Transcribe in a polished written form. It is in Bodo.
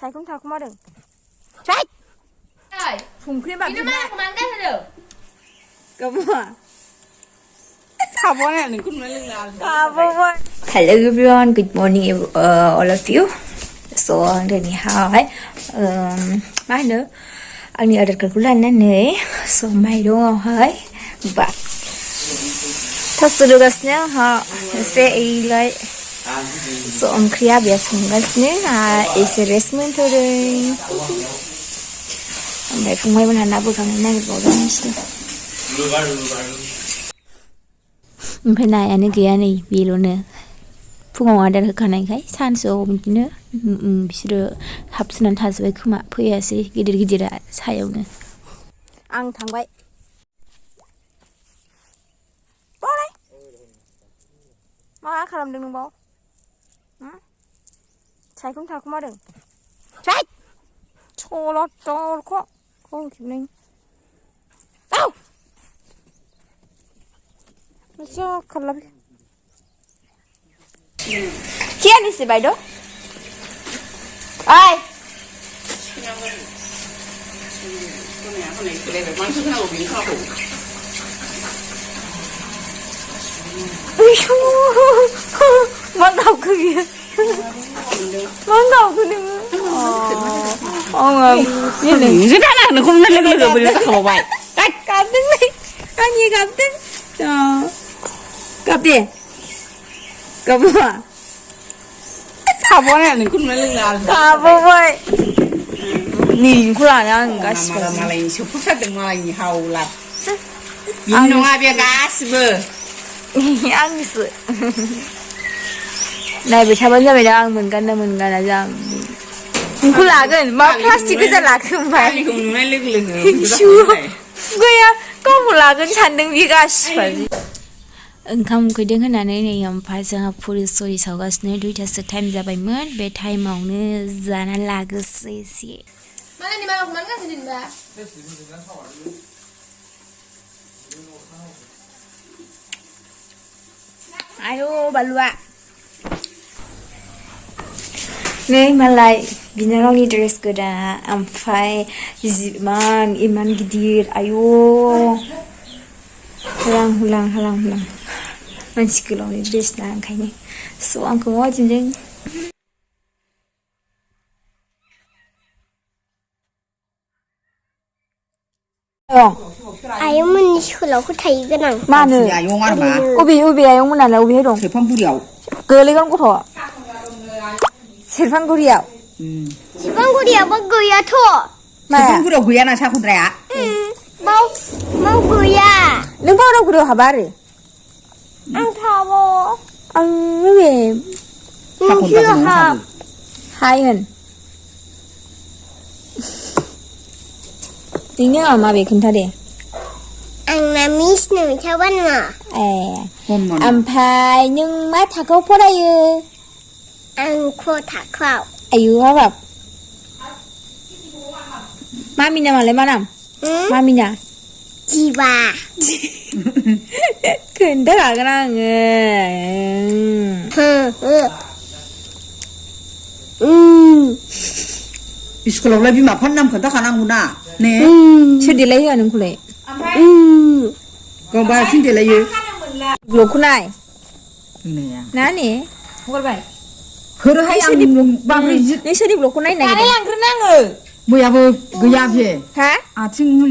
자이금 달콤하든. 자이. 붕크림 밥. 이놈아 그만 가세요. 까부아. 가보네, 그러면 까부아. Hello everyone, good morning all of you. So ngày hai mai nữa anh đi ở đất cực lần này so mai đúng không hỡi và thật sự được nhá họ sẽ lại so ông kia biết không nhá sẽ resmen thôi đấy này không may mình hana bữa căng này bỏ ra nhỉ bên này anh kia này bị luôn nè फुङाव आदार होखानायखाय सानसुआव बिदिनो बिसोरो हाबसोनानै थाजोब्बाय खोमा फैयासै गिदिर गिदिरा सायावनो आं थांबाय बावलाय मा खालामदों नों बाव सायखं थाखुमादों साय सल'खौ खेबनै आव जा खालामबाय Kia ni si bài đó. Ai? Mang đầu cứ kìa. Mang đầu cứ đừng. như này rất là nó không lên lên rồi bây giờ không vậy. Cảm tính đi. Có gì cảm tính? Gặp đi. 까부아. 가보네, 그러면 까부아. 니 굴아냐, 가시바. 말이 쇼프사든 말이 하울라. 민농아비야 가시브. 앙스. này bị thằng bây giờ mình cần là rằng cứ là cái mà plastic cái là không phải cũng mấy lực lực cái có một là cái thành đừng bị gas phải ओंखाम उखैदों होननानै नै ओमफ्राय जोंहा फुरि सरि सावगासिनो 2थासो टाइम जाबायमोन बे टाइमावनो जाना लागोसै एसे Mana ni malam kemana kan sedih ayo balua नै मालाय बिनानावनि ड्रेस गोदान ओमफ्राय इमान गिदिर आयौ हुलां मानसि गोलावनि ड्रेस ना ओंखायनो स' आंखौ माबायदिजों आयंमोननि स्कुलावबो थायो गोनां मानो आयं आरो मा अबे आयंमोनालाय अबेहाय दं सेरफांगुरियाव गोलैगोन गथ' सेरफांगुरियाव सेरफांगुरियावबो गैयाथ' सेरफांगुरियाव गैयाना साखुद्राया बाव गैया नों बावरावगुरियाव हाबा आरो आं थाबो आं बे नोंसो हाब हाय होन नोंनि नामा माबे खोन्था दे आंना मिस नोंथावाना ए ओमफ्राय नों मा थाखोआव फरायो आं थाखोआव आयु हाबाब मामि नामालाय मा नाम मामिना जिबा खोन्थाखागोन आङो स्कुलावलाय बिमा बिफानि नाम खोन्थाखानांगौना ने सोर देलायहोआ नोंखौलाय गावबा सिन देलायो ब्लगखौ नाय होननाया ना ने हगारबाय फोरोहाय आं बाब्रै नों सोरनि ब्लगखौ नायनो नागिरदों मैयाबो गैया बे हा आथिं